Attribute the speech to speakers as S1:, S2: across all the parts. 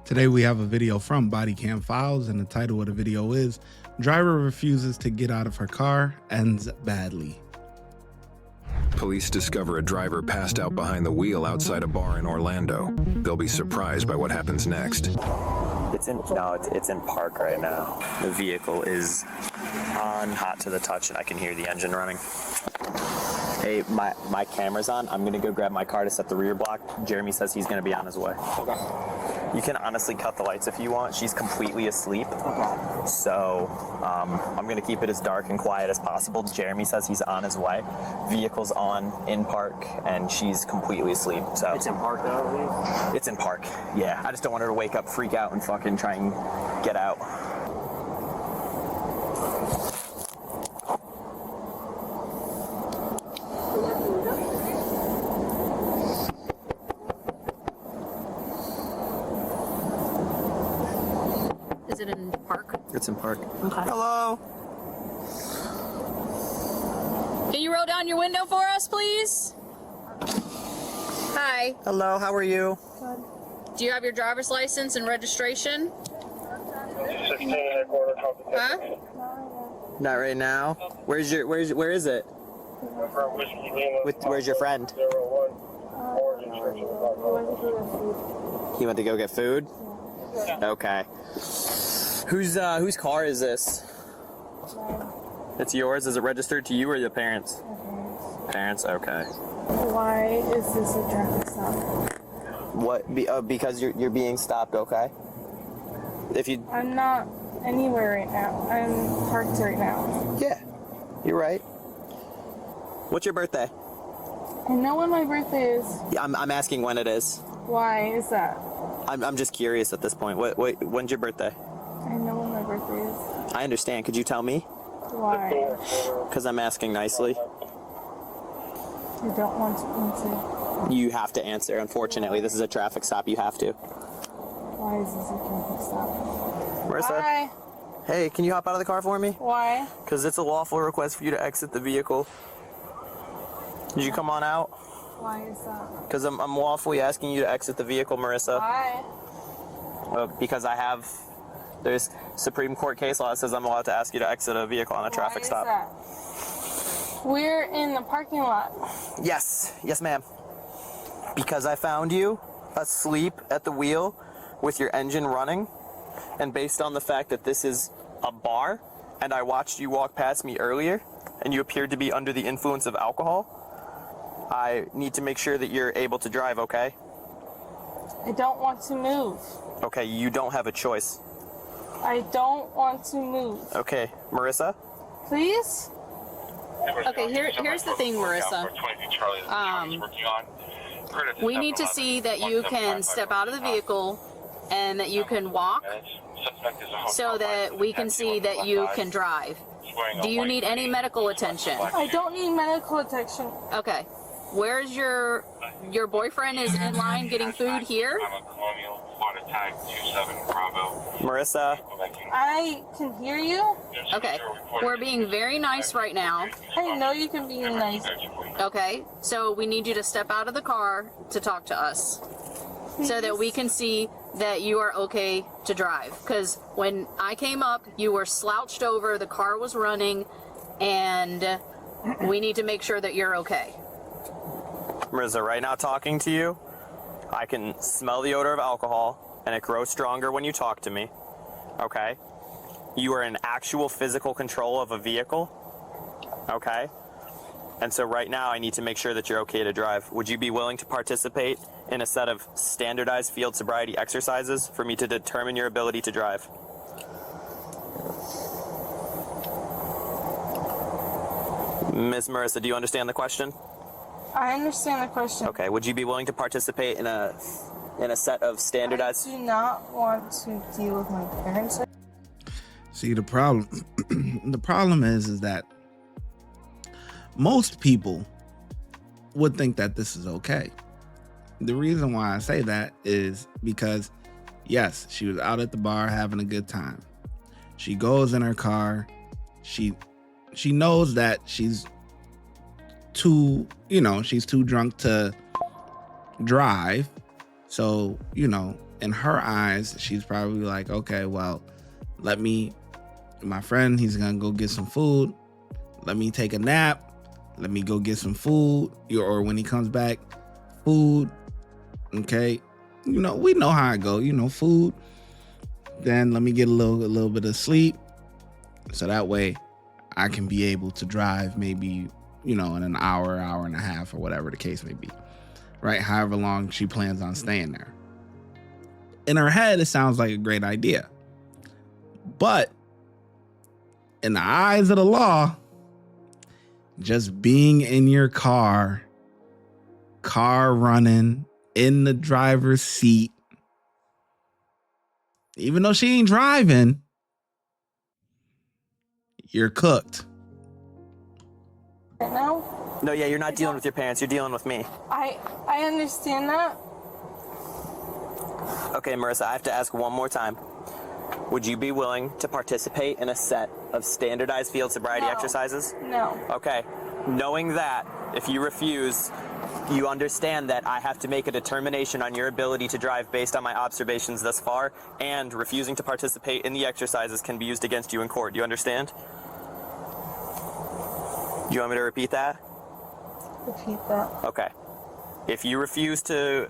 S1: Today we have a video from Body Cam Files, and the title of the video is "Driver Refuses to Get Out of Her Car, Ends Badly."
S2: Police discover a driver passed out behind the wheel outside a bar in Orlando. They'll be surprised by what happens next.
S3: It's in park right now. The vehicle is on, hot to the touch, and I can hear the engine running. Hey, my camera's on. I'm gonna go grab my car to set the rear block. Jeremy says he's gonna be on his way. Okay. You can honestly cut the lights if you want. She's completely asleep. Okay. So I'm gonna keep it as dark and quiet as possible. Jeremy says he's on his way. Vehicle's on in park, and she's completely asleep. So
S4: it's in park though, at least?
S3: It's in park. Yeah. I just don't want her to wake up, freak out, and fucking try and get out.
S5: Is it in park?
S3: It's in park.
S5: Okay.
S3: Hello.
S5: Can you roll down your window for us, please? Hi.
S3: Hello, how are you?
S5: Good. Do you have your driver's license and registration?
S6: 16 and a quarter.
S5: Huh?
S3: Not right now. Where is it? Where's your friend? He went to go get food? Okay. Whose car is this? It's yours? Is it registered to you or your parents? Parents, okay.
S7: Why is this a traffic stop?
S3: What? Because you're being stopped, okay?
S7: I'm not anywhere right now. I'm parked right now.
S3: Yeah, you're right. What's your birthday?
S7: I know when my birthday is.
S3: Yeah, I'm asking when it is.
S7: Why is that?
S3: I'm just curious at this point. When's your birthday?
S7: I know when my birthday is.
S3: I understand. Could you tell me?
S7: Why?
S3: Because I'm asking nicely.
S7: I don't want to answer.
S3: You have to answer. Unfortunately, this is a traffic stop. You have to.
S7: Why is this a traffic stop?
S3: Marissa?
S7: Why?
S3: Hey, can you hop out of the car for me?
S7: Why?
S3: Because it's a lawful request for you to exit the vehicle. Did you come on out?
S7: Why is that?
S3: Because I'm lawfully asking you to exit the vehicle, Marissa.
S7: Why?
S3: Because there's Supreme Court case law that says I'm allowed to ask you to exit a vehicle on a traffic stop.
S7: Why is that? We're in the parking lot.
S3: Yes, ma'am. Because I found you asleep at the wheel with your engine running, and based on the fact that this is a bar, and I watched you walk past me earlier, and you appeared to be under the influence of alcohol, I need to make sure that you're able to drive, okay?
S7: I don't want to move.
S3: Okay, you don't have a choice.
S7: I don't want to move.
S3: Okay, Marissa?
S7: Please?
S5: Okay, here's the thing, Marissa. We need to see that you can step out of the vehicle and that you can walk so that we can see that you can drive. Do you need any medical attention?
S7: I don't need medical attention.
S5: Okay. Where's your boyfriend is in line getting food here?
S3: Marissa?
S7: I can hear you.
S5: Okay. We're being very nice right now.
S7: I know you can be nice.
S5: Okay. So we need you to step out of the car to talk to us so that we can see that you are okay to drive. Because when I came up, you were slouched over, the car was running, and we need to make sure that you're okay.
S3: Marissa, right now talking to you, I can smell the odor of alcohol, and it grows stronger when you talk to me, okay? You are in actual physical control of a vehicle, okay? And so right now I need to make sure that you're okay to drive. Would you be willing to participate in a set of standardized field sobriety exercises for me to determine your ability to drive? Miss Marissa, do you understand the question?
S7: I understand the question.
S3: Okay, would you be willing to participate in a set of standardized...
S7: I do not want to deal with my parents.
S1: See, the problem is that most people would think that this is okay. The reason why I say that is because, yes, she was out at the bar having a good time. She goes in her car. She knows that she's too drunk to drive. So, in her eyes, she's probably like, okay, well, my friend, he's gonna go get some food. Let me take a nap. Let me go get some food. Or when he comes back, food. Okay. We know how it go, food. Then let me get a little bit of sleep. So that way I can be able to drive maybe, in an hour and a half, or whatever the case may be. Right? However long she plans on staying there. In her head, it sounds like a great idea. But in the eyes of the law, just being in your car running in the driver's seat, even though she ain't driving, you're cooked.
S7: Right now?
S3: No, yeah, you're not dealing with your parents. You're dealing with me.
S7: I understand that.
S3: Okay, Marissa, I have to ask one more time. Would you be willing to participate in a set of standardized field sobriety exercises?
S7: No.
S3: Okay. Knowing that, if you refuse, you understand that I have to make a determination on your ability to drive based on my observations thus far, and refusing to participate in the exercises can be used against you in court. Do you understand? Do you want me to repeat that?
S7: Repeat that.
S3: Okay. If you refuse to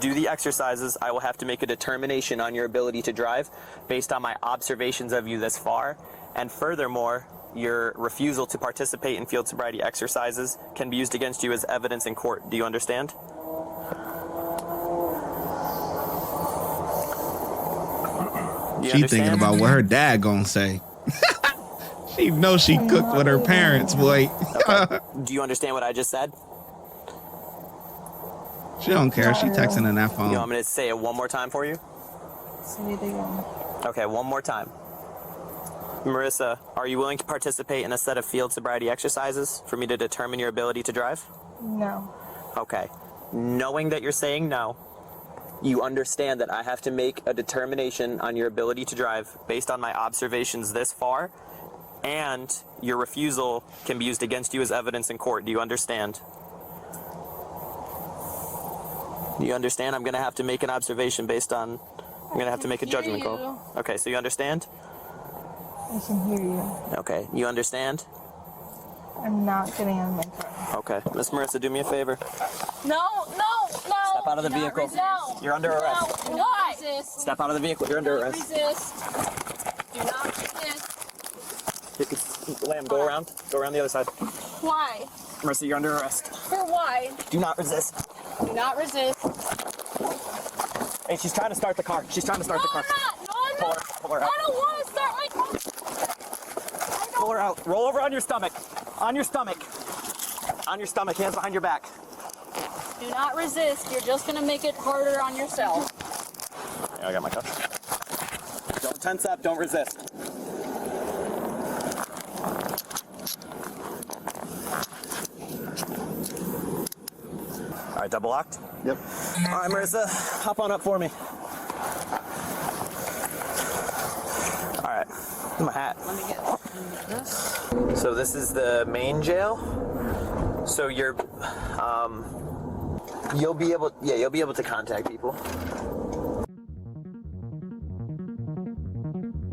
S3: do the exercises, I will have to make a determination on your ability to drive based on my observations of you this far. And furthermore, your refusal to participate in field sobriety exercises can be used against you as evidence in court. Do you understand?
S1: She thinking about what her dad gonna say. She knows she cooked with her parents, boy.
S3: Okay. Do you understand what I just said?
S1: She don't care. She texting in that phone.
S3: You want me to say it one more time for you?
S7: Say it again.
S3: Okay, one more time. Marissa, are you willing to participate in a set of field sobriety exercises for me to determine your ability to drive?
S7: No.
S3: Okay. Knowing that you're saying no, you understand that I have to make a determination on your ability to drive based on my observations this far, and your refusal can be used against you as evidence in court. Do you understand? Do you understand? I'm going to have to make an observation based on... I'm going to have to make a judgment call. Okay, so you understand?
S7: I can hear you.
S3: Okay, you understand?
S7: I'm not getting out of my car.
S3: Okay. Miss Marissa, do me a favor.
S7: No.
S3: Step out of the vehicle.
S7: No.
S3: You're under arrest.
S7: No. Why?
S3: Step out of the vehicle. You're under arrest.
S7: Resist. Do not resist.
S3: Lamb, go around. Go around the other side.
S7: Why?
S3: Marissa, you're under arrest.
S7: For why?
S3: Do not resist.
S7: Do not resist.
S3: Hey, she's trying to start the car. She's trying to start the car.
S7: I'm not.
S3: Pull her out.
S7: I don't want to start my car.
S3: Pull her out. Roll over on your stomach. On your stomach. On your stomach. Hands behind your back.
S5: Do not resist. You're just going to make it harder on yourself.
S3: Yeah, I got my cup. Don't tense up. Don't resist. All right, double locked?
S4: Yep.
S3: All right, Marissa, hop on up for me. All right, my hat.
S5: Let me get this.
S3: So this is the main jail. So you're, you'll be able to contact people.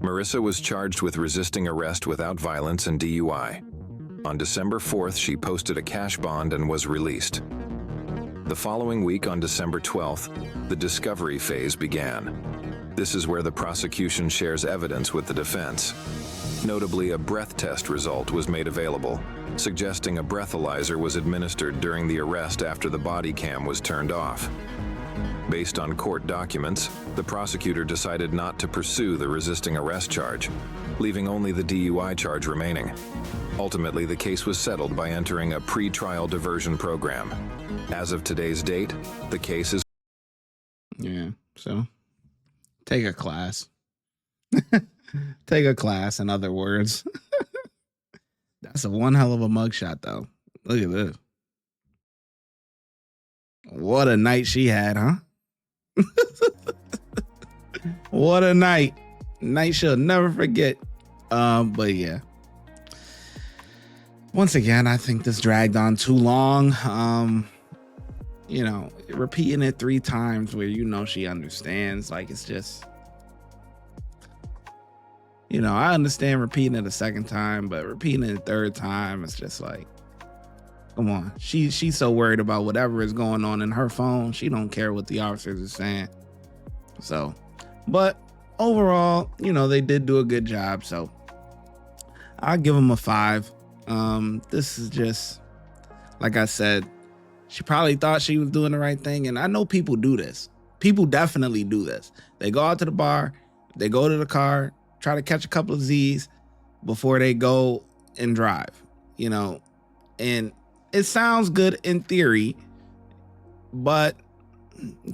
S2: Marissa was charged with resisting arrest without violence and DUI. On December 4th, she posted a cash bond and was released. The following week, on December 12th, the discovery phase began. This is where the prosecution shares evidence with the defense. Notably, a breath test result was made available, suggesting a breathalyzer was administered during the arrest after the body cam was turned off. Based on court documents, the prosecutor decided not to pursue the resisting arrest charge, leaving only the DUI charge remaining. Ultimately, the case was settled by entering a pre-trial diversion program. As of today's date, the case is...
S1: Yeah, so take a class. Take a class, in other words. That's a one hell of a mugshot, though. Look at this. What a night she had, huh? What a night. Night she'll never forget. But yeah. Once again, I think this dragged on too long. you know, repeating it 3 times where you know she understands, like, it's just, you know, I understand repeating it a second time, but repeating it a third time, it's just like, come on. She's so worried about whatever is going on in her phone. She don't care what the officers are saying. So, but overall, you know, they did do a good job. So I'll give them a 5. This is just, like I said, she probably thought she was doing the right thing. And I know people do this. People definitely do this. They go out to the bar, they go to the car, try to catch a couple of Z's before they go and drive, you know, and it sounds good in theory, but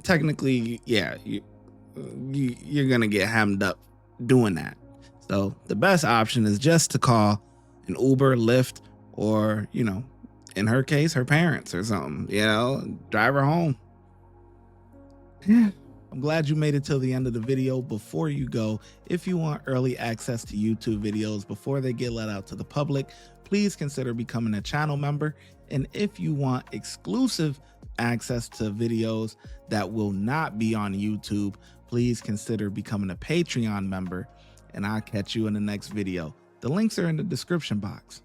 S1: technically, yeah, you're going to get hemmed up doing that. So the best option is just to call an Uber, Lyft, or, you know, in her case, her parents or something, you know, drive her home. Yeah. I'm glad you made it till the end of the video. Before you go, if you want early access to YouTube videos before they get let out to the public, please consider becoming a channel member. And if you want exclusive access to videos that will not be on YouTube, please consider becoming a Patreon member. And I'll catch you in the next video. The links are in the description box.